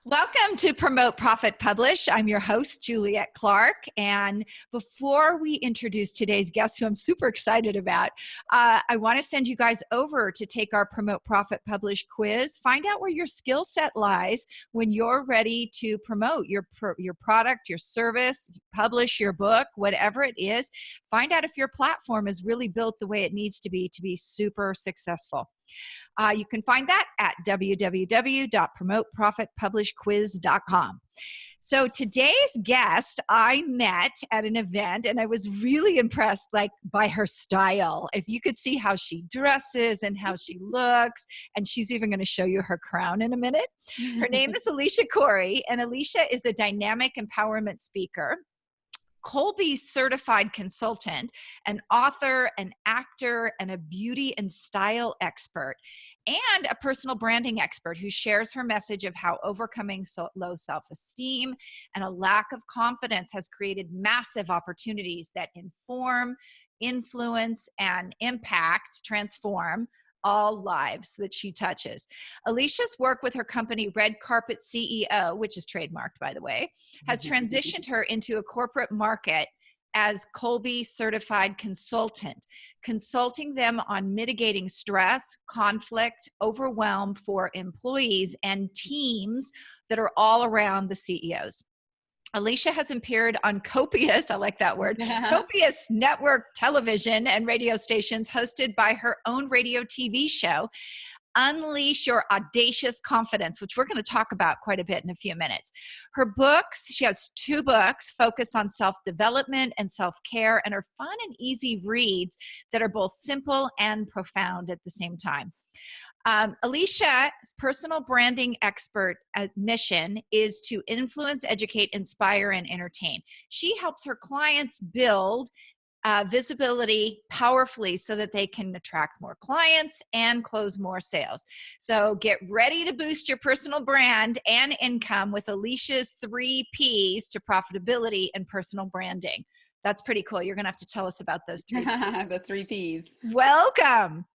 Welcome to Promote, Profit, Publish. I'm your host, Juliette Clark. And before we introduce today's guest, who I'm super excited about, I want to send you guys over to take our Promote, Profit, Publish quiz. Find out where your skill set lies when you're ready to promote your product, your service, publish your book, whatever it is. Find out if your platform is really built the way it needs to be super successful. You can find that at www.promoteprofitpublishquiz.com. So today's guest I met at an event, and I was really impressed by her style. If you could see how she dresses and how she looks, and she's even going to show you her crown in a minute. Her name is Alicia Couri, and Alicia is a dynamic empowerment speaker, Kolbe Certified Consultant, an author, an actor, and a beauty and style expert, and a personal branding expert who shares her message of how overcoming low self-esteem and a lack of confidence has created massive opportunities that inform, influence, and transform all lives that she touches. Alicia's work with her company Red Carpet CEO, which is trademarked, by the way, has transitioned her into a corporate market as Kolbe Certified Consultant, consulting them on mitigating stress, conflict, overwhelm for employees and teams that are all around the CEOs. Alicia has appeared on copious, I like that word, copious network television and radio stations hosted by her own radio TV show, Unleash Your Audacious Confidence, which we're going to talk about quite a bit in a few minutes. Her books, she has 2 books, focus on self-development and self-care, and are fun and easy reads that are both simple and profound at the same time. Alicia's personal branding expert mission is to influence, educate, inspire, and entertain. She helps her clients build visibility powerfully so that they can attract more clients and close more sales. So get ready to boost your personal brand and income with Alicia's 3 Ps to profitability and personal branding. That's pretty cool. You're going to have to tell us about those 3 Ps. The 3 Ps. Welcome.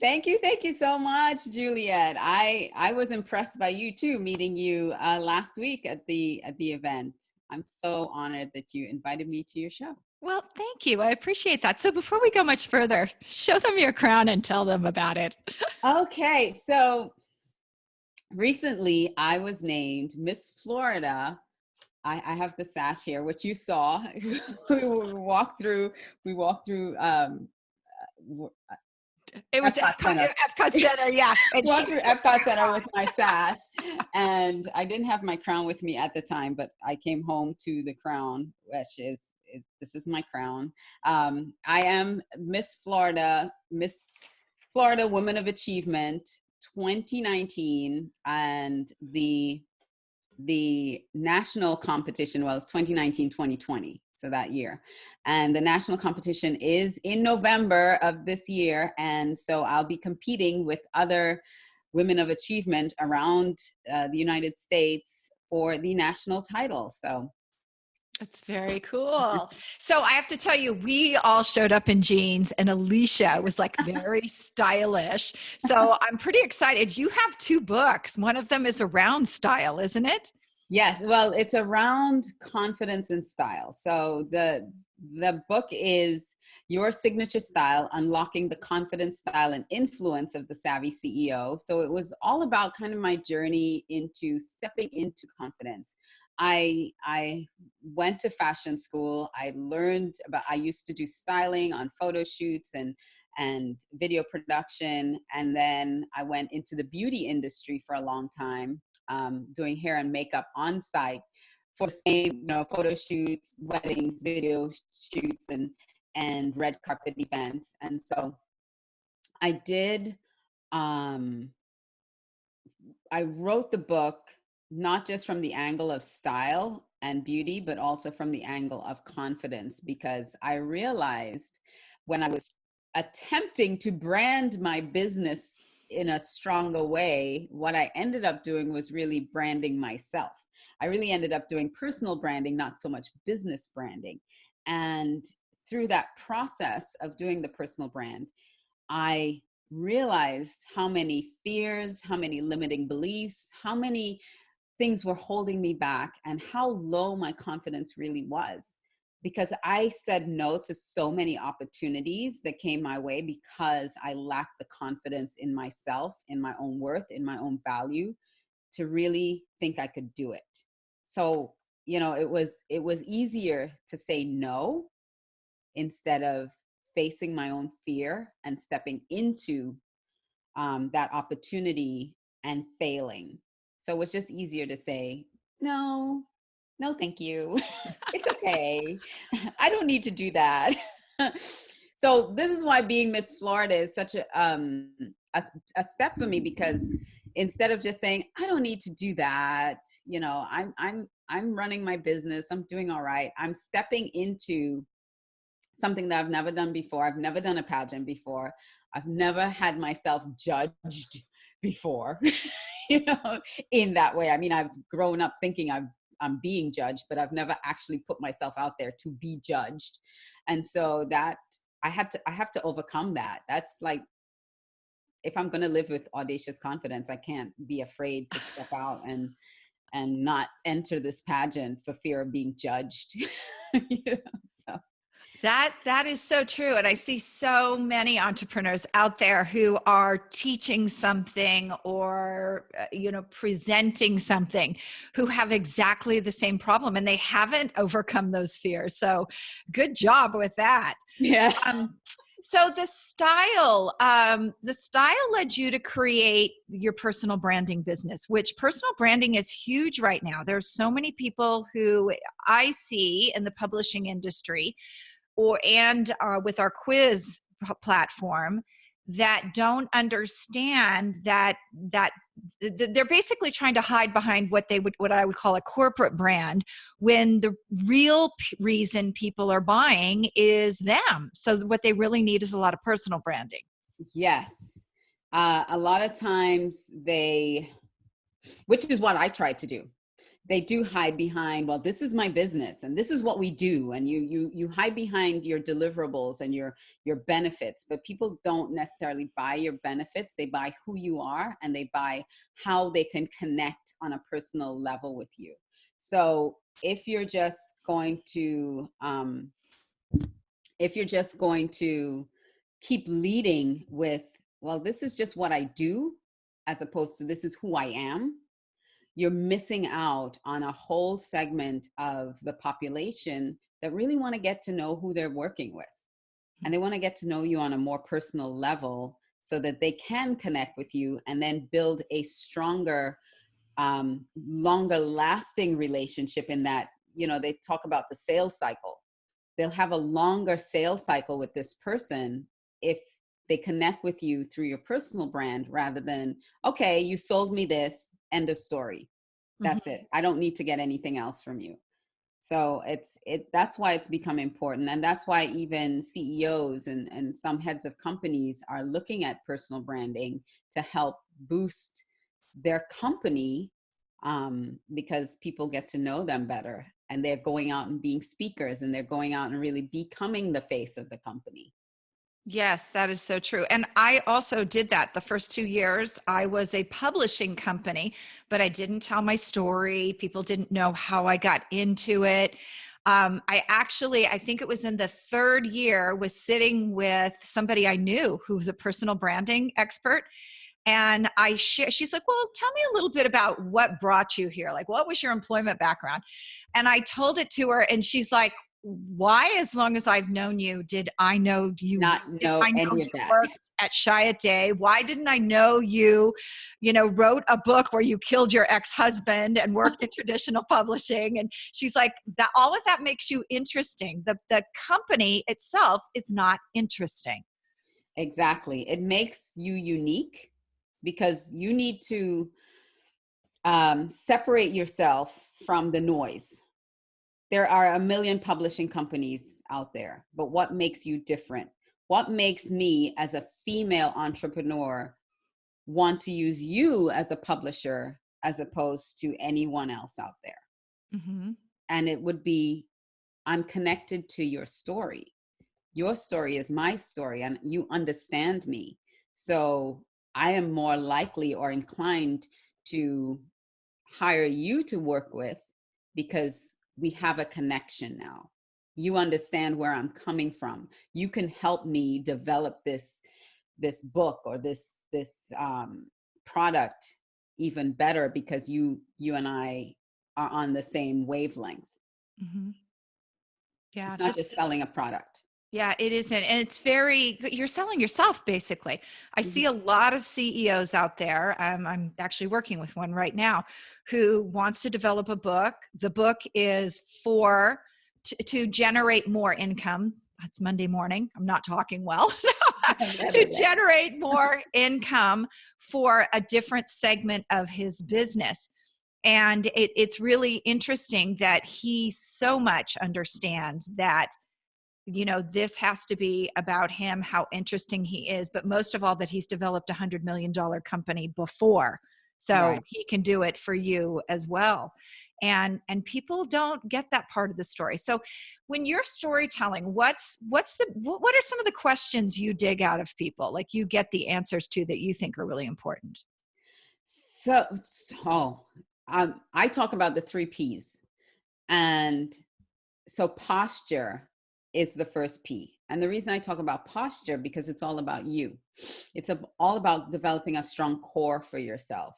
Thank you so much, Juliette. I was impressed by you too, meeting you last week at the event. I'm so honored that you invited me to your show. Well, thank you. I appreciate that. So before we go much further, show them your crown and tell them about it. Okay, so recently I was named Miss Florida. I have the sash here, which you saw. we walked through. It was Epcot Center, yeah. Walked through Epcot Center with my sash, and I didn't have my crown with me at the time, but I came home to the crown, which is this is my crown. I am Miss Florida Woman of Achievement 2019, and the national competition was 2019-2020. So that year. And the national competition is in November of this year. And so I'll be competing with other women of achievement around the United States for the national title. So that's very cool. So I have to tell you, we all showed up in jeans, and Alicia was very stylish. So I'm pretty excited. You have 2 books. One of them is around style, isn't it? Yes, well, it's around confidence and style. So the book is Your Signature Style, Unlocking the Confidence, Style, and Influence of the Savvy CEO. So it was all about kind of my journey into stepping into confidence. I went to fashion school. I used to do styling on photo shoots and video production. And then I went into the beauty industry for a long time. Doing hair and makeup on site for the same, photo shoots, weddings, video shoots, and red carpet events. And so I did, I wrote the book, not just from the angle of style and beauty, but also from the angle of confidence, because I realized when I was attempting to brand my business in a stronger way, what I ended up doing was really branding myself. I really ended up doing personal branding, not so much business branding. And through that process of doing the personal brand, I realized how many fears, how many limiting beliefs, how many things were holding me back, and how low my confidence really was. Because I said no to so many opportunities that came my way because I lacked the confidence in myself, in my own worth, in my own value, to really think I could do it. So, it was easier to say no instead of facing my own fear and stepping into that opportunity and failing. So it was just easier to say, no, no, thank you. It's okay. I don't need to do that. So this is why being Miss Florida is such a step for me, because instead of just saying, I don't need to do that, I'm running my business, I'm doing all right, I'm stepping into something that I've never done before. I've never done a pageant before. I've never had myself judged before, in that way. I mean, I've grown up thinking I'm being judged, but I've never actually put myself out there to be judged. And so that I have to overcome that. That's like, if I'm going to live with audacious confidence, I can't be afraid to step out and not enter this pageant for fear of being judged. So. That is so true. And I see so many entrepreneurs out there who are teaching something or, presenting something, who have exactly the same problem and they haven't overcome those fears. So good job with that. Yeah. So the style led you to create your personal branding business, which personal branding is huge right now. There's so many people who I see in the publishing industry with our quiz platform that don't understand that they're basically trying to hide behind what I would call a corporate brand, when the real reason people are buying is them. So what they really need is a lot of personal branding. Yes. A lot of times which is what I tried to do. They do hide behind, well, this is my business and this is what we do. And you hide behind your deliverables and your benefits, but people don't necessarily buy your benefits. They buy who you are, and they buy how they can connect on a personal level with you. So if you're just going to keep leading with, well, this is just what I do, as opposed to this is who I am, you're missing out on a whole segment of the population that really want to get to know who they're working with. And they want to get to know you on a more personal level so that they can connect with you and then build a stronger, longer lasting relationship. In that, they talk about the sales cycle. They'll have a longer sales cycle with this person if they connect with you through your personal brand, rather than, okay, you sold me this, end of story. That's it. I don't need to get anything else from you. So that's why it's become important. And that's why even CEOs and some heads of companies are looking at personal branding to help boost their company, because people get to know them better, and they're going out and being speakers, and they're going out and really becoming the face of the company. Yes, that is so true. And I also did that the first 2 years. I was a publishing company, but I didn't tell my story. People didn't know how I got into it. I think it was in the third year, was sitting with somebody I knew who was a personal branding expert. And she's like, well, tell me a little bit about what brought you here. Like, what was your employment background? And I told it to her, and she's like, why, as long as I've known you, did I know you Not know any of that. worked at Chiat? Why didn't I know you, wrote a book where you killed your ex-husband and worked in traditional publishing? And she's like, that all of that makes you interesting. The company itself is not interesting. Exactly. It makes you unique, because you need to separate yourself from the noise. There are a million publishing companies out there, but what makes you different? What makes me, as a female entrepreneur, want to use you as a publisher as opposed to anyone else out there? Mm-hmm. And it would be, I'm connected to your story. Your story is my story, and you understand me. So I am more likely or inclined to hire you to work with because we have a connection now. You understand where I'm coming from. You can help me develop this book or this product even better because you and I are on the same wavelength. Mm-hmm. Yeah, It's not just selling a product. yeah, it isn't. And it's very, you're selling yourself basically. I Mm-hmm. see a lot of CEOs out there. I'm actually working with one right now who wants to develop a book. The book is to generate more income. That's Monday morning. I'm not talking well. To generate more income for a different segment of his business. And it's really interesting that he so much understands that, this has to be about him, how interesting he is, but most of all that he's developed $100 million company before. So Right. he can do it for you as well. And people don't get that part of the story. So when you're storytelling, what are some of the questions you dig out of people, like you get the answers to, that you think are really important? So, I talk about the 3 P's. And so posture is the first P. And the reason I talk about posture, because it's all about you. It's all about developing a strong core for yourself.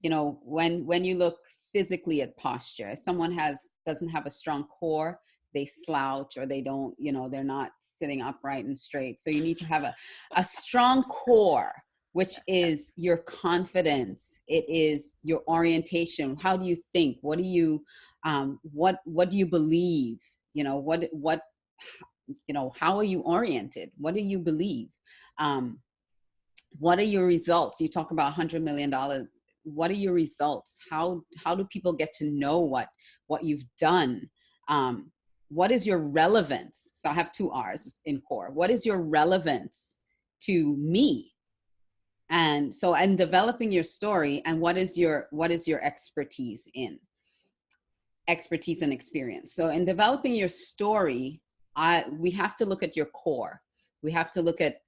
When you look physically at posture, if someone doesn't have a strong core, they slouch, or they don't, they're not sitting upright and straight. So you need to have a strong core, which is your confidence. It is your orientation. How do you think? What do you believe? How are you oriented? What do you believe? What are your results? You talk about $100 million. What are your results? How do people get to know what you've done? What is your relevance? So I have 2 R's in core. What is your relevance to me? And so, and developing your story, and what is your expertise and experience. So in developing your story, we have to look at your core. We have to look at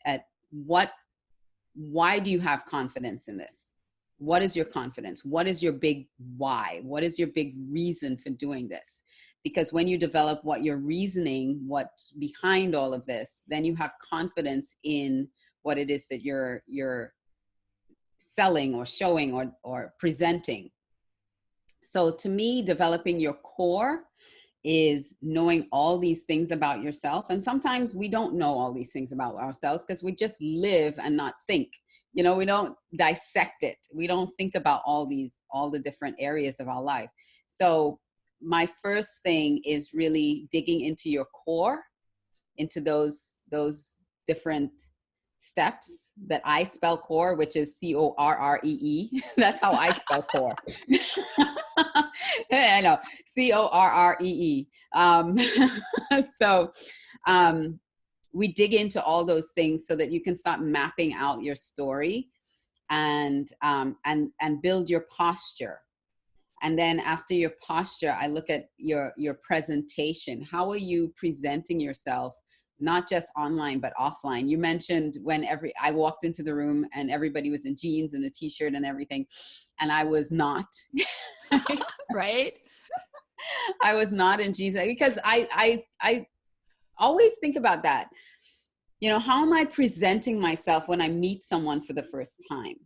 why do you have confidence in this? What is your confidence? What is your big why? What is your big reason for doing this? Because when you develop what you're reasoning, what's behind all of this, then you have confidence in what it is that you're selling or showing or presenting. So to me, developing your core is knowing all these things about yourself. And sometimes we don't know all these things about ourselves because we just live and not think. We don't dissect it. We don't think about all the different areas of our life. So my first thing is really digging into your core, into those different steps that I spell core, which is CORREE. That's how I spell core. I know, CORREE. So we dig into all those things so that you can start mapping out your story and build your posture. And then after your posture, I look at your presentation. How are you presenting yourself, not just online, but offline? You mentioned when I walked into the room and everybody was in jeans and a t-shirt and everything, and I was not. Right? I was not in jeans, because I always think about that. How am I presenting myself when I meet someone for the first time?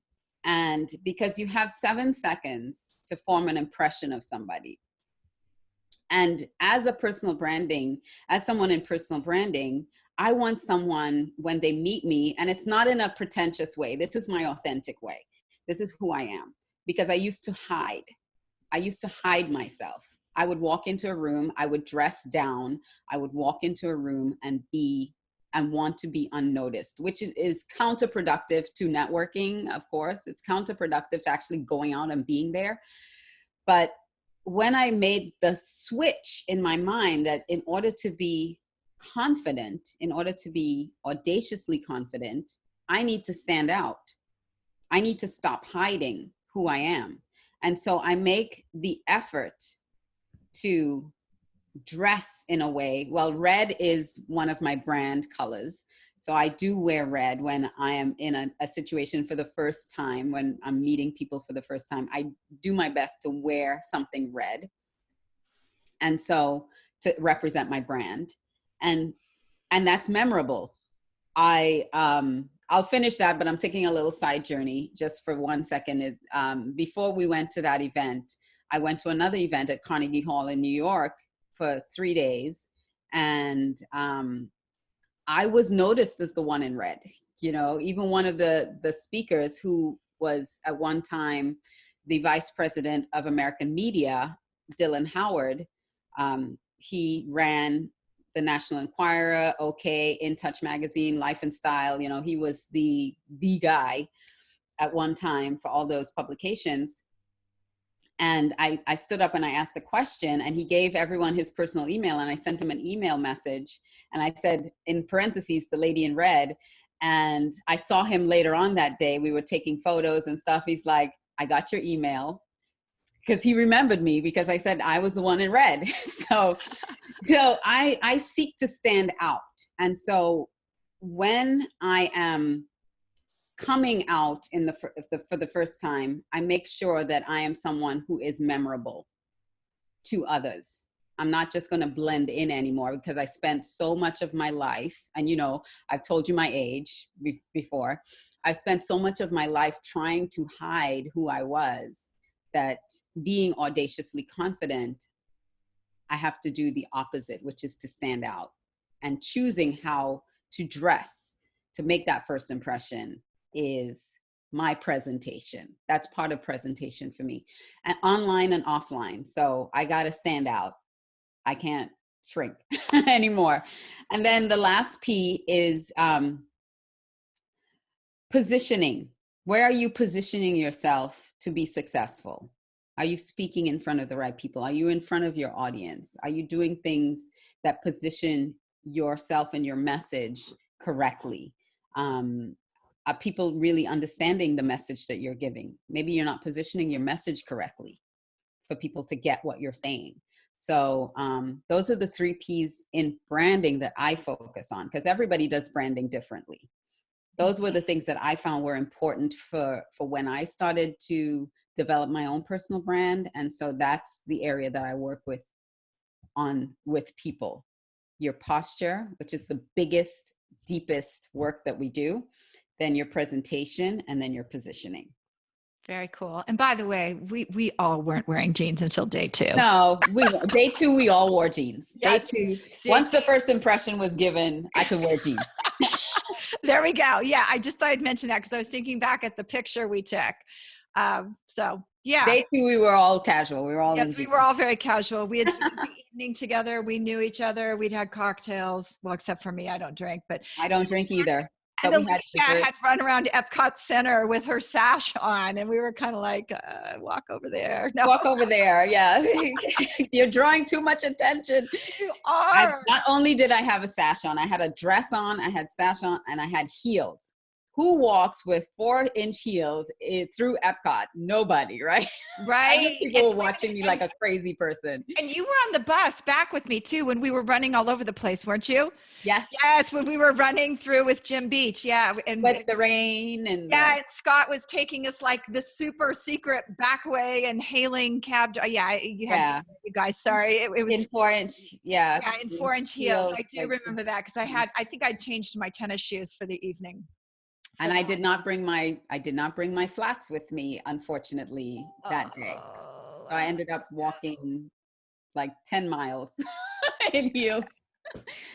And because you have 7 seconds to form an impression of somebody. And as someone in personal branding, I want someone, when they meet me, and it's not in a pretentious way. This is my authentic way. This is who I am. Because I used to hide. I used to hide myself. I would walk into a room, I would dress down, I would walk into a room and want to be unnoticed, which is counterproductive to networking, of course. It's counterproductive to actually going out and being there. But when I made the switch in my mind that in order to be confident, in order to be audaciously confident, I need to stand out. I need to stop hiding who I am. And so I make the effort to dress in a way. Well, red is one of my brand colors. So I do wear red when I am in a situation for the first time, when I'm meeting people for the first time. I do my best to wear something red. And so to represent my brand. And that's memorable. I'll finish that, but I'm taking a little side journey just for 1 second. Before we went to that event, I went to another event at Carnegie Hall in New York for 3 days. And I was noticed as the one in red. You know, even one of the speakers, who was at one time the vice president of American media, Dylan Howard, he ran the National Enquirer, OK, In Touch magazine, Life and Style. You know, he was the guy at one time for all those publications. And I stood up and I asked a question, and he gave everyone his personal email, and I sent him an email message, and I said, in parentheses, the lady in red. And I saw him later on that day. We were taking photos and stuff. He's like, I got your email, because he remembered me because I said I was the one in red. So I seek to stand out. And so when I am coming out for the first time, I make sure that I am someone who is memorable to others. I'm not just going to blend in anymore, because I spent so much of my life, and you know, I've told you my age before. I've spent so much of my life trying to hide who I was, that being audaciously confident, I have to do the opposite, which is to stand out. And choosing how to dress to make that first impression is my presentation. That's part of presentation for me, and online and offline. So I got to stand out. I can't shrink anymore. And then the last P is positioning. Where are you positioning yourself to be successful? Are you speaking in front of the right people? Are you in front of your audience? Are you doing things that position yourself and your message correctly? Are people really understanding the message that you're giving? Maybe you're not positioning your message correctly for people to get what you're saying. So those are the 3 Ps in branding that I focus on, because everybody does branding differently. Those were the things that I found were important for when I started to develop my own personal brand. And so that's the area that I work with people. Your posture, which is the biggest, deepest work that we do, then your presentation, and then your positioning. Very cool. And by the way, we all weren't wearing jeans until day 2. No, day 2, we all wore jeans. Yes. Day 2, once the first impression was given, I could wear jeans. There we go. Yeah, I just thought I'd mention that because I was thinking back at the picture we took. So yeah. Day 2, we were all casual. We were all we were all very casual. We had spent the evening together. We knew each other. We'd had cocktails. Well, except for me, I don't drink, but I don't drink either. And Alicia had run around Epcot Center with her sash on, and we were kind of like, walk over there. No. Walk over there, yeah. You're drawing too much attention. You are. Not only did I have a sash on, I had a dress on, I had sash on, and I had heels. Who walks with 4-inch heels through Epcot? Nobody, right? Right. People were watching me like a crazy person. And you were on the bus back with me too when we were running all over the place, weren't you? Yes. Yes, when we were running through with Jim Beach. Yeah. And with the rain and and Scott was taking us like the super secret back way and hailing cab. Yeah, you guys, sorry. It was in 4-inch, yeah. Yeah, in 4-inch heels. I do remember that because I think I changed my tennis shoes for the evening. And I did not bring my flats with me, unfortunately, that day. So I ended up walking like 10 miles in heels.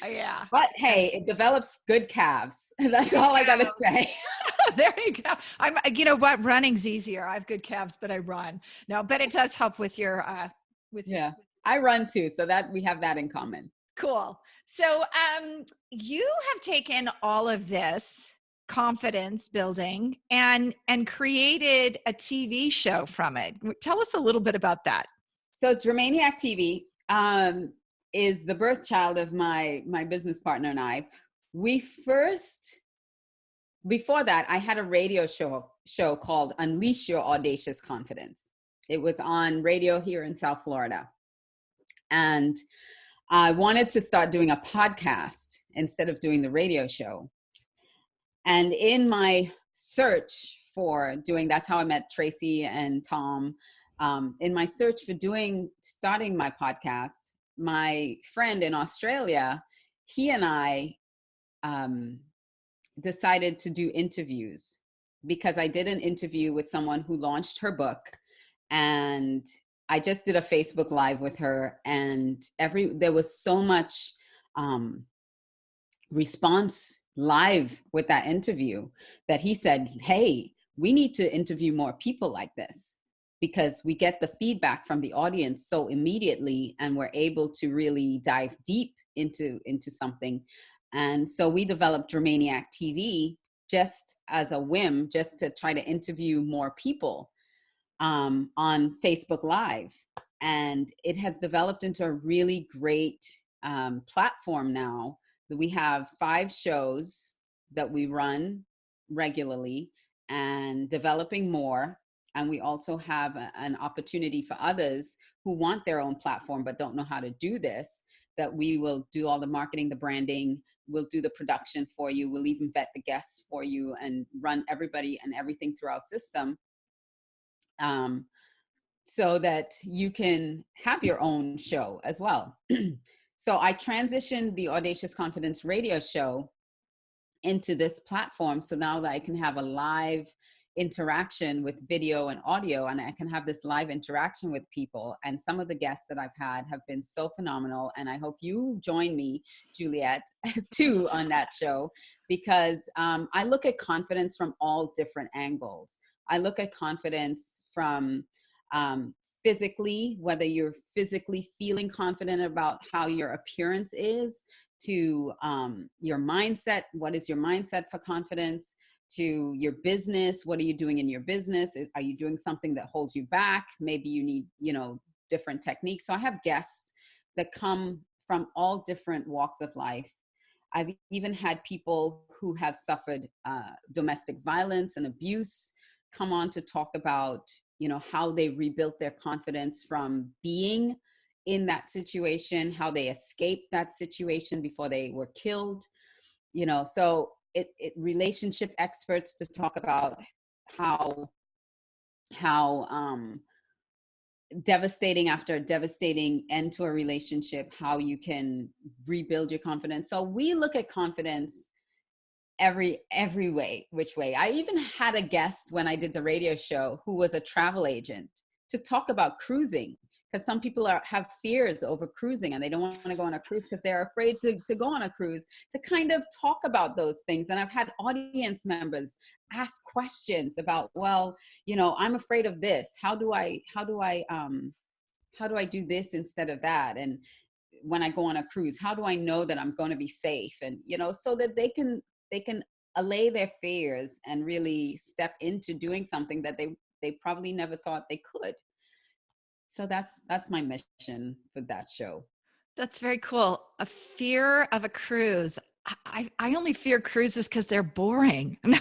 Yeah. But hey, it develops good calves. That's all I gotta say. There you go. You know what? Running's easier. I have good calves, but I run. No, but it does help with your I run too, so that we have that in common. Cool. So you have taken all of this confidence building and created a TV show from it. Tell us a little bit about that. So Dramaniac TV is the birth child of my business partner and I. Before that, I had a radio show called Unleash Your Audacious Confidence. It was on radio here in South Florida. And I wanted to start doing a podcast instead of doing the radio show. And in my search for doing, that's how I met Tracy and Tom. In my search for starting my podcast, my friend in Australia, he and I decided to do interviews, because I did an interview with someone who launched her book, and I just did a Facebook Live with her, and there was so much response live with that interview that he said, hey, we need to interview more people like this, because we get the feedback from the audience so immediately, and we're able to really dive deep into something. And so we developed Dramaniac TV just as a whim, just to try to interview more people on Facebook Live. And it has developed into a really great platform now. We have 5 shows that we run regularly, and developing more. And we also have an opportunity for others who want their own platform but don't know how to do this, that we will do all the marketing, the branding, we'll do the production for you, we'll even vet the guests for you, and run everybody and everything through our system, so that you can have your own show as well. So I transitioned the Audacious Confidence radio show into this platform, so now that I can have a live interaction with video and audio, and I can have this live interaction with people. And some of the guests that I've had have been so phenomenal, and I hope you join me, Juliet, too, on that show, because I look at confidence from all different angles. I look at confidence from physically, whether you're physically feeling confident about how your appearance is, to your mindset, what is your mindset for confidence, to your business, what are you doing in your business? Are you doing something that holds you back? Maybe you need, different techniques. So I have guests that come from all different walks of life. I've even had people who have suffered domestic violence and abuse come on to talk about, how they rebuilt their confidence from being in that situation, how they escaped that situation before they were killed, so relationship experts to talk about how devastating after a devastating end to a relationship, how you can rebuild your confidence. So we look at confidence every which way. I even had a guest when I did the radio show who was a travel agent to talk about cruising, because some people have fears over cruising and they don't want to go on a cruise because they're afraid to go on a cruise, to kind of talk about those things. And I've had audience members ask questions about, well, I'm afraid of this. How do I do this instead of that? And when I go on a cruise, how do I know that I'm going to be safe? And, so that they can allay their fears and really step into doing something that they probably never thought they could. So that's my mission for that show. That's very cool. A fear of a cruise. I only fear cruises because they're boring. No.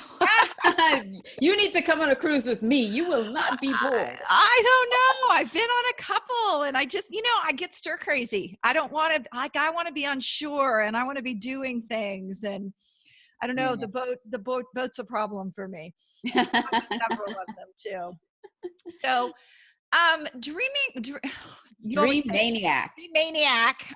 You need to come on a cruise with me. You will not be bored. I don't know. I've been on a couple, and I just, I get stir crazy. I don't want to, I want to be on shore, and I want to be doing things. And I don't know, the boat's a problem for me. I have several of them too. So, Dream maniac.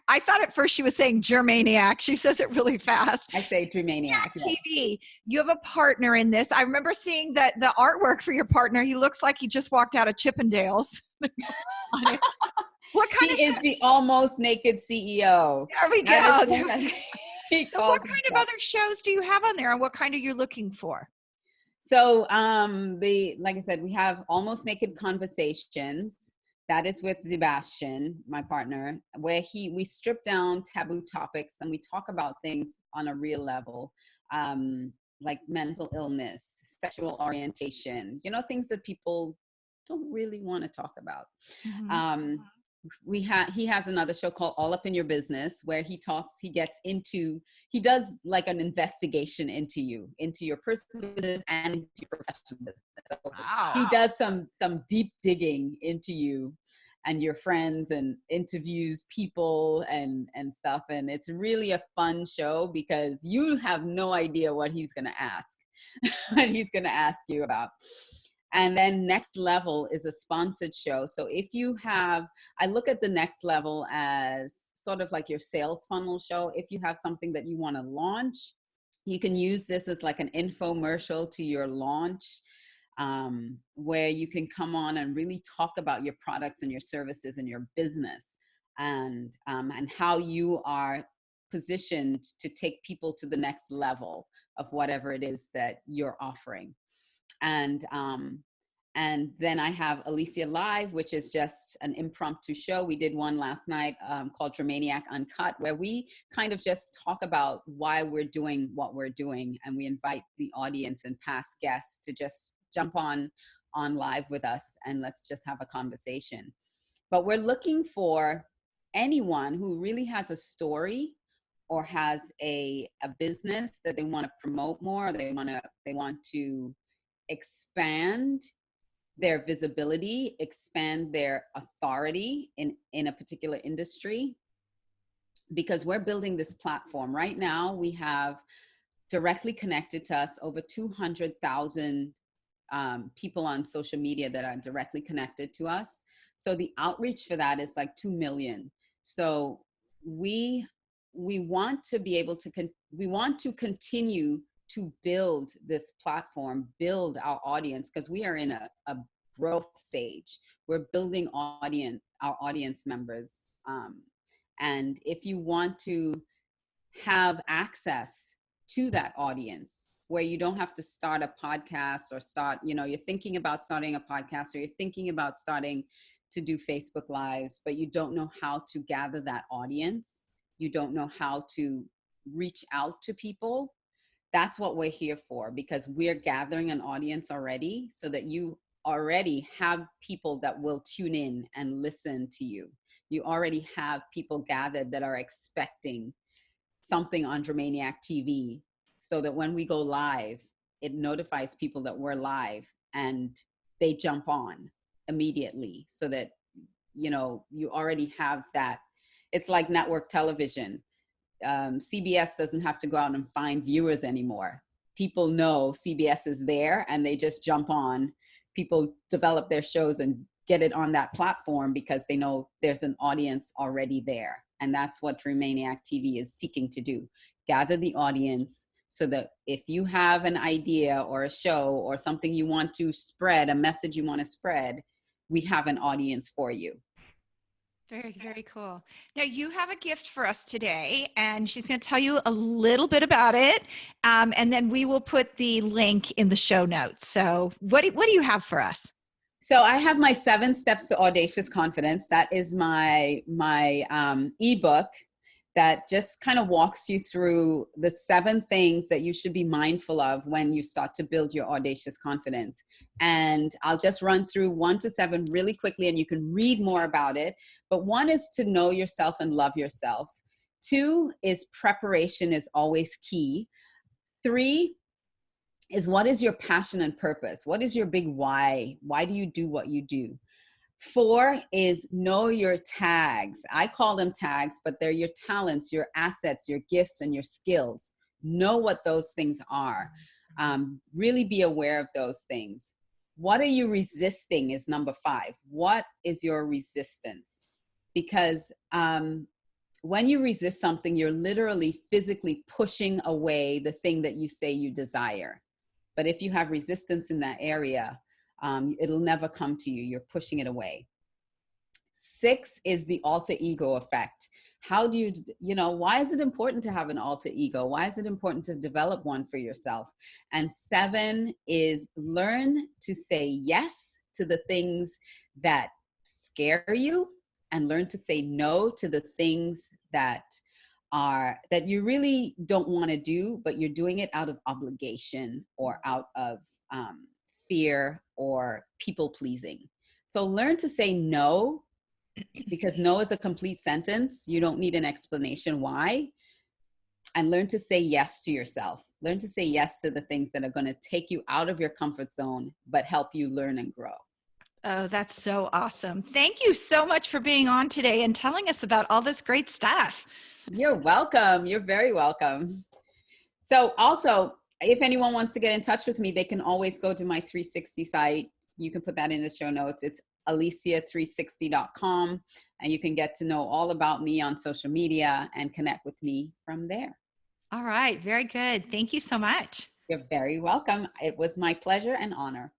I thought at first she was saying Germaniac. She says it really fast. I say Dreamaniac. Yes. TV. You have a partner in this. I remember seeing the artwork for your partner. He looks like he just walked out of Chippendales. What kind he is the almost naked CEO. There we go. What kind of other shows do you have on there, and what kind are you looking for? So like I said, we have Almost Naked Conversations. That is with Sebastian, my partner, where we strip down taboo topics and we talk about things on a real level, like mental illness, sexual orientation, things that people don't really want to talk about. Mm-hmm. He has another show called All Up in Your Business, where he does like an investigation into your personal business and into your professional business. So wow. He does some deep digging into you. and your friends and interviews people and stuff. And it's really a fun show because you have no idea what he's going to ask, what he's going to ask you about. And then Next Level is a sponsored show. So if you have, I look at the Next Level as sort of like your sales funnel show. If you have something that you want to launch, you can use this as like an infomercial to your launch, where you can come on and really talk about your products and your services and your business, and how you are positioned to take people to the next level of whatever it is that you're offering. And then I have Alicia Live, which is just an impromptu show. We did one last night called Dramaniac Uncut, where we kind of just talk about why we're doing what we're doing. And we invite the audience and past guests to just jump on live with us, and let's just have a conversation. But we're looking for anyone who really has a story or has a business that they want to promote more. They want to expand their visibility, expand their authority in a particular industry, because we're building this platform. Right now, we have directly connected to us over 200,000 people on social media that are directly connected to us. So the outreach for that is like 2 million. So we want to be able to, we want to continue to build this platform, build our audience, because we are in a growth stage. We're building our audience members. And if you want to have access to that audience, where you don't have to start a podcast or start, you're thinking about starting a podcast, or you're thinking about starting to do Facebook Lives, but you don't know how to gather that audience. You don't know how to reach out to people. That's what we're here for, because we're gathering an audience already, so that you already have people that will tune in and listen to you. You already have people gathered that are expecting something on Dramaniac TV, so that when we go live, it notifies people that we're live and they jump on immediately, so that, you already have that. It's like network television. CBS doesn't have to go out and find viewers anymore. People know CBS is there and they just jump on. People develop their shows and get it on that platform because they know there's an audience already there. And that's what Dramaniac TV is seeking to do. Gather the audience, so that if you have an idea or a show or something you want to spread, a message you want to spread, we have an audience for you. Very, very cool. Now you have a gift for us today, and she's going to tell you a little bit about it. And then we will put the link in the show notes. So what do you have for us? So I have my 7 Steps to Audacious Confidence. That is my ebook that just kind of walks you through the 7 things that you should be mindful of when you start to build your audacious confidence. And I'll just run through 1 to 7 really quickly, and you can read more about it. But 1 is to know yourself and love yourself. 2 is preparation is always key. 3 is, what is your passion and purpose? What is your big why? Why do you do what you do? 4 is know your tags. I call them tags, but they're your talents, your assets, your gifts, and your skills. Know what those things are. Really be aware of those things. What are you resisting is number 5. What is your resistance? Because when you resist something, you're literally physically pushing away the thing that you say you desire. But if you have resistance in that area, it'll never come to you. You're pushing it away. 6 is the alter ego effect. How do why is it important to have an alter ego? Why is it important to develop one for yourself? And 7 is learn to say yes to the things that scare you, and learn to say no to the things that you really don't want to do, but you're doing it out of obligation or out of fear or people pleasing. So learn to say no, because no is a complete sentence. You don't need an explanation why. And learn to say yes to yourself. Learn to say yes to the things that are going to take you out of your comfort zone, but help you learn and grow. Oh, that's so awesome. Thank you so much for being on today and telling us about all this great stuff. You're welcome. You're very welcome. So also, if anyone wants to get in touch with me, they can always go to my 360 site. You can put that in the show notes. It's Alicia360.com, and you can get to know all about me on social media and connect with me from there. All right. Very good. Thank you so much. You're very welcome. It was my pleasure and honor.